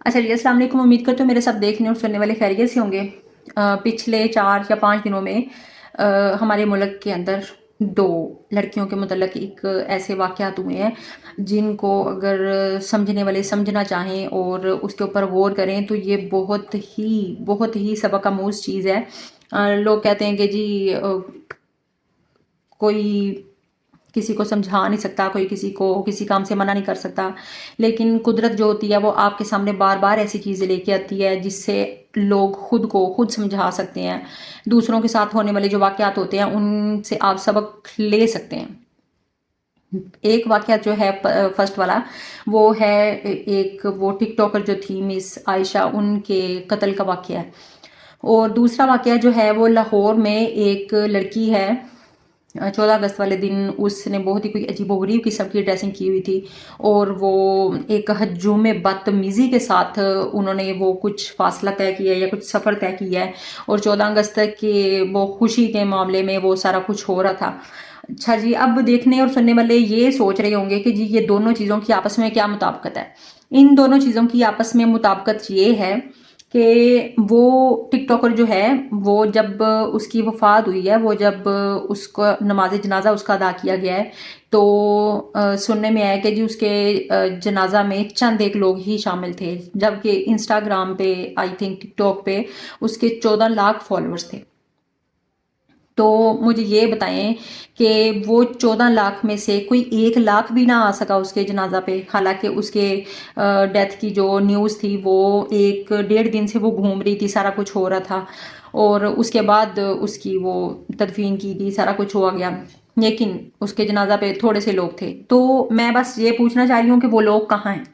अच्छा जी, अस्सलाम वालेकुम। उम्मीद करती हूँ मेरे सब देखने और सुनने वाले खैरियत से होंगे। पिछले 4 या 5 दिनों में हमारे मुल्क के अंदर 2 लड़कियों के मुतल्लिक़ एक ऐसे वाक़यात हुए हैं जिनको अगर समझने वाले समझना चाहें और उसके ऊपर गौर करें तो ये बहुत ही सबक आमूज़ चीज़ है। लोग कहते हैं कि जी कोई किसी को समझा नहीं सकता, कोई किसी को किसी काम से मना नहीं कर सकता, लेकिन कुदरत जो होती है वो आपके सामने बार-बार ऐसी चीज़ें लेके आती है जिससे लोग खुद को खुद समझा सकते हैं। दूसरों के साथ होने वाले जो वाक़यात होते हैं उनसे आप सबक ले सकते हैं। एक वाक़या जो है फर्स्ट वाला वो है एक वो टिकटॉकर जो थी मिस आयशा उनके कत्ल का वाक़या है। और दूसरा वाक़या जो है वो लाहौर में एक लड़की है 14 अगस्त वाले दिन उसने बहुत ही कोई अजीबोगरीब किस्म की ड्रेसिंग की हुई थी और वो एक हजूम बदतमीज़ी के साथ उन्होंने वो कुछ फासला तय किया या कुछ सफ़र तय किया है और 14 अगस्त के वो खुशी के मामले में वो सारा कुछ हो रहा था। अच्छा जी, अब देखने और सुनने वाले ये सोच रहे होंगे कि जी ये दोनों चीज़ों की आपस में क्या मुताबिकत है। इन दोनों चीज़ों की आपस में मुताबिकत ये है कि वो टिकटॉकर जो है वो जब उसकी वफ़ात हुई है, वो जब उसको नमाज़ जनाज़ा उसका अदा किया गया है तो सुनने में आया कि जी उसके जनाज़ा में चंद एक लोग ही शामिल थे, जबकि इंस्टाग्राम पे आई थिंक टिकटॉक पे उसके 14 लाख फॉलोअर्स थे। तो मुझे ये बताएं कि वो 14 लाख में से कोई 1 लाख भी ना आ सका उसके जनाजा पे, हालांकि उसके डेथ की जो न्यूज़ थी वो 1 डेढ़ दिन से वो घूम रही थी, सारा कुछ हो रहा था और उसके बाद उसकी वो तदफीन की थी, सारा कुछ हुआ गया, लेकिन उसके जनाजा पे थोड़े से लोग थे। तो मैं बस ये पूछना चाह रही हूँ कि वो लोग कहाँ हैं?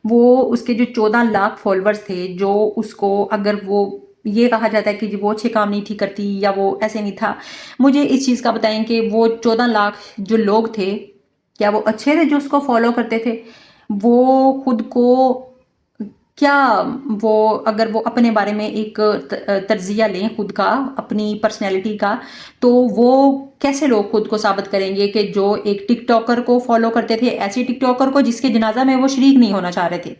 वो उसके जो 14 लाख फॉलोअर्स थे जो उसको अगर वो ये कहा जाता है कि जी वो अच्छे काम नहीं थी करती या वो ऐसे नहीं था, मुझे इस चीज़ का बताएं कि वो 14 लाख जो लोग थे क्या वो अच्छे थे जो उसको फॉलो करते थे? वो खुद को क्या वो अगर वो अपने बारे में एक तज्जिया लें खुद का, अपनी पर्सनैलिटी का, तो वो कैसे लोग खुद को साबित करेंगे कि जो एक टिकटॉकर को फॉलो करते थे, ऐसे टिकटॉकर को जिसके जनाजा में वो शरीक नहीं होना चाह रहे थे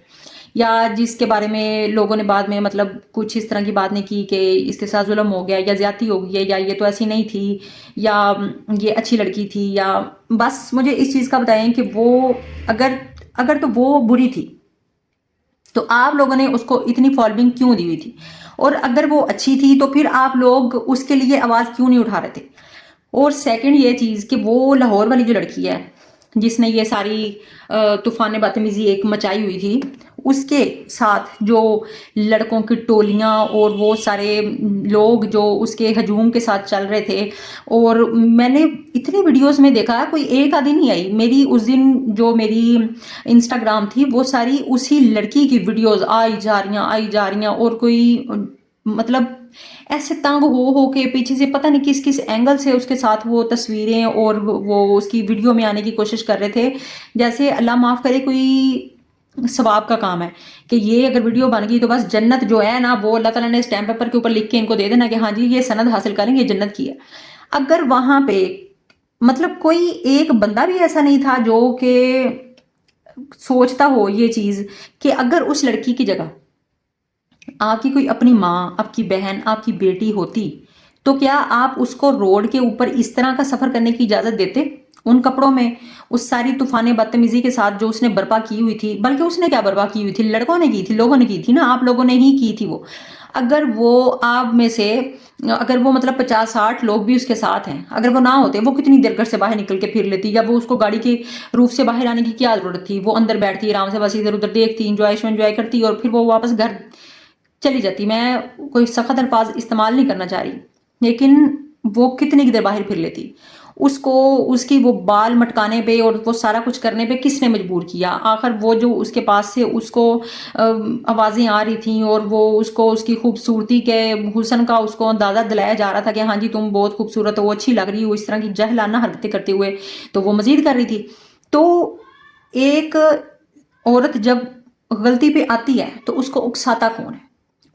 या जिसके बारे में लोगों ने बाद में मतलब कुछ इस तरह की बात नहीं की कि इसके साथ जुल्म हो गया या ज्यादती हो गई है या ये तो ऐसी नहीं थी या ये अच्छी लड़की थी, या बस मुझे इस चीज़ का बताएं कि वो अगर अगर तो वो बुरी थी तो आप लोगों ने उसको इतनी फॉलोइंग क्यों दी हुई थी, और अगर वो अच्छी थी तो फिर आप लोग उसके लिए आवाज़ क्यों नहीं उठा रहे थे। और सेकंड ये चीज़ कि वो लाहौर वाली जो लड़की है जिसने ये सारी तूफान बदतमीजी एक मचाई हुई थी, उसके साथ जो लड़कों की टोलियां और वो सारे लोग जो उसके हजूम के साथ चल रहे थे, और मैंने इतनी वीडियोस में देखा कोई एक आधी नहीं आई मेरी उस दिन, जो मेरी इंस्टाग्राम थी वो सारी उसी लड़की की वीडियोस आई जा रही हैं और कोई मतलब ऐसे तंग हो के पीछे से पता नहीं किस किस एंगल से उसके साथ वो तस्वीरें और वो उसकी वीडियो में आने की कोशिश कर रहे थे, जैसे अल्लाह माफ़ करे कोई सवाब का काम है कि ये अगर वीडियो बन गई तो बस जन्नत जो है ना वो अल्लाह ताला ने स्टैम्प पेपर के ऊपर लिख के इनको दे देना कि हाँ जी ये सनद हासिल करेंगे, जन्नत की है। अगर वहां पे मतलब कोई एक बंदा भी ऐसा नहीं था जो कि सोचता हो ये चीज कि अगर उस लड़की की जगह आपकी कोई अपनी माँ, आपकी बहन, आपकी बेटी होती तो क्या आप उसको रोड के ऊपर इस तरह का सफर करने की इजाजत देते उन कपड़ों में, उस सारी तूफाने बदतमीजी के साथ जो उसने बर्पा की हुई थी? बल्कि उसने क्या बर्पा की हुई थी, लड़कों ने की थी, लोगों ने की थी ना, आप लोगों ने ही की थी वो। अगर वो आप में से अगर वो मतलब 50-60 लोग भी उसके साथ हैं, अगर वो ना होते वो कितनी देर घर से बाहर निकल के फिर लेती, या वो उसको गाड़ी के रूफ से बाहर आने की क्या जरूरत थी? वो अंदर बैठती आराम से बस इधर उधर देखती, इंजॉय करती और फिर वो वापस घर चली जाती। मैं कोई सख्त अल्फाज इस्तेमाल नहीं करना चाह रही, लेकिन वो कितनी देर बाहर फिर लेती? उसको उसकी वो बाल मटकाने पे और वो सारा कुछ करने पे किसने मजबूर किया? आखिर वो जो उसके पास से उसको आवाज़ें आ रही थी और वो उसको उसकी खूबसूरती के हुस्न का उसको अंदाज़ा दिलाया जा रहा था कि हाँ जी तुम बहुत खूबसूरत हो, अच्छी लग रही हो, इस तरह की जहलाना हरकतें करते हुए, तो वो मजीद कर रही थी। तो एक औरत जब गलती पे आती है तो उसको उकसाता कौन है?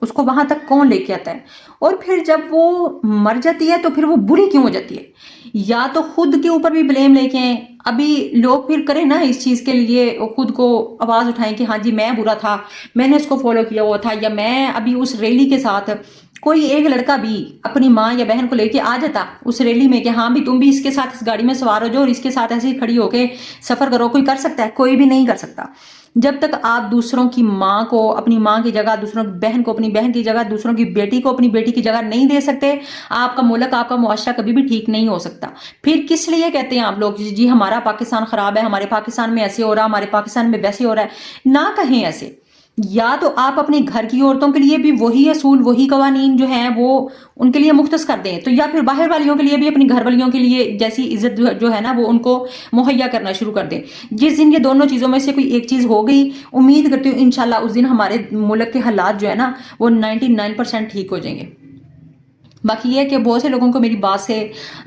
اس کو وہاں تک کون لے کے آتا ہے؟ اور پھر جب وہ مر جاتی ہے تو پھر وہ بری کیوں ہو جاتی ہے؟ یا تو خود کے اوپر بھی بلیم لے کے آئیں، ابھی لوگ پھر کریں نا اس چیز کے لیے خود کو آواز اٹھائیں کہ ہاں جی میں برا تھا، میں نے اس کو فالو کیا ہوا تھا، یا میں ابھی اس ریلی کے ساتھ کوئی ایک لڑکا بھی اپنی ماں یا بہن کو لے کے آ جاتا اس ریلی میں کہ ہاں بھی تم بھی اس کے ساتھ اس گاڑی میں سوار ہو جاؤ اور اس کے ساتھ ایسے ہی کھڑی ہو کے سفر کرو، کوئی کر سکتا ہے؟ کوئی بھی نہیں کر سکتا۔ جب تک آپ دوسروں کی ماں کو اپنی ماں کی جگہ، دوسروں کی بہن کو اپنی بہن کی جگہ، دوسروں کی بیٹی کو اپنی بیٹی کی جگہ نہیں دے سکتے، آپ کا ملک، آپ کا معاشرہ کبھی بھی ٹھیک نہیں ہو سکتا۔ پھر کس لیے کہتے ہیں آپ لوگ جی ہمارا پاکستان خراب ہے، ہمارے پاکستان میں ایسے ہو رہا، ہمارے پاکستان میں ویسے ہو رہا ہے؟ نہ کہیں ایسے۔ یا تو آپ اپنے گھر کی عورتوں کے لیے بھی وہی اصول، وہی قوانین جو ہیں وہ ان کے لیے مختص کر دیں، تو یا پھر باہر والیوں کے لیے بھی اپنی گھر والیوں کے لیے جیسی عزت جو ہے نا وہ ان کو مہیا کرنا شروع کر دیں۔ جس دن یہ دونوں چیزوں میں سے کوئی ایک چیز ہو گئی، امید کرتی ہوں انشاءاللہ اس دن ہمارے ملک کے حالات جو ہے نا وہ 99% ٹھیک ہو جائیں گے۔ باقی یہ ہے کہ بہت سے لوگوں کو میری بات سے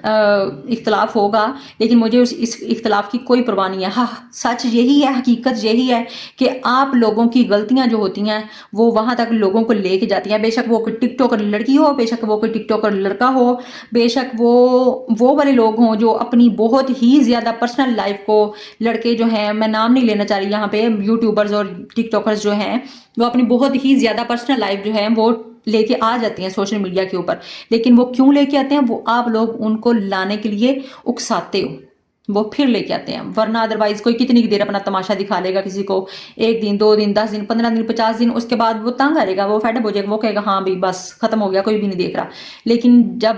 اختلاف ہوگا، لیکن مجھے اس اختلاف کی کوئی پرواہ نہیں ہے۔ ہاں سچ یہی ہے، حقیقت یہی ہے کہ آپ لوگوں کی غلطیاں جو ہوتی ہیں وہ وہاں تک لوگوں کو لے کے جاتی ہیں، بے شک وہ کوئی ٹک ٹاکر لڑکی ہو، بے شک وہ کوئی ٹک ٹاکر لڑکا ہو، بے شک وہ والے لوگ ہوں جو اپنی بہت ہی زیادہ پرسنل لائف کو، لڑکے جو ہیں، میں نام نہیں لینا چاہ رہی یہاں پہ، یوٹیوبرز اور ٹک ٹاکرز جو ہیں وہ اپنی بہت ہی زیادہ پرسنل لائف جو ہے وہ لے کے آ جاتی ہیں سوشل میڈیا کے اوپر۔ لیکن وہ کیوں لے کے آتے ہیں؟ وہ آپ لوگ ان کو لانے کے لیے اکساتے ہو، وہ پھر لے کے آتے ہیں، ورنہ ادروائز کوئی کتنی دیر اپنا تماشا دکھا لے گا کسی کو، 1 دن 2 دن 10 دن 15 دن 50 دن، اس کے بعد وہ تنگ آ گا، وہ فیڈ اپ ہو جائے گا، وہ کہے گا ہاں بھی بس ختم ہو گیا، کوئی بھی نہیں دیکھ رہا۔ لیکن جب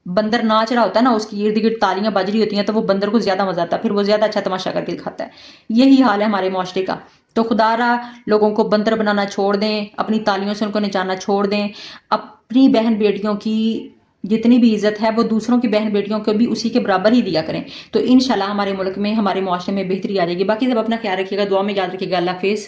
بندر ناچ رہا ہوتا ہے نا، اس کی ارد گرد تالیاں بج رہی ہوتی ہیں، تو وہ بندر کو زیادہ مزہ آتا ہے، پھر وہ زیادہ اچھا تماشا کر کے دکھاتا ہے۔ یہی حال ہے ہمارے معاشرے کا۔ تو خدا را لوگوں کو بندر بنانا چھوڑ دیں، اپنی تالیوں سے ان کو نچانا چھوڑ دیں، اپنی بہن بیٹیوں کی جتنی بھی عزت ہے وہ دوسروں کی بہن بیٹیوں کو بھی اسی کے برابر ہی دیا کریں، تو انشاءاللہ ہمارے ملک میں، ہمارے معاشرے میں بہتری آ جائے گی۔ باقی سب اپنا خیال رکھیے گا، دعا میں یاد رکھیے گا۔ اللہ حافظ۔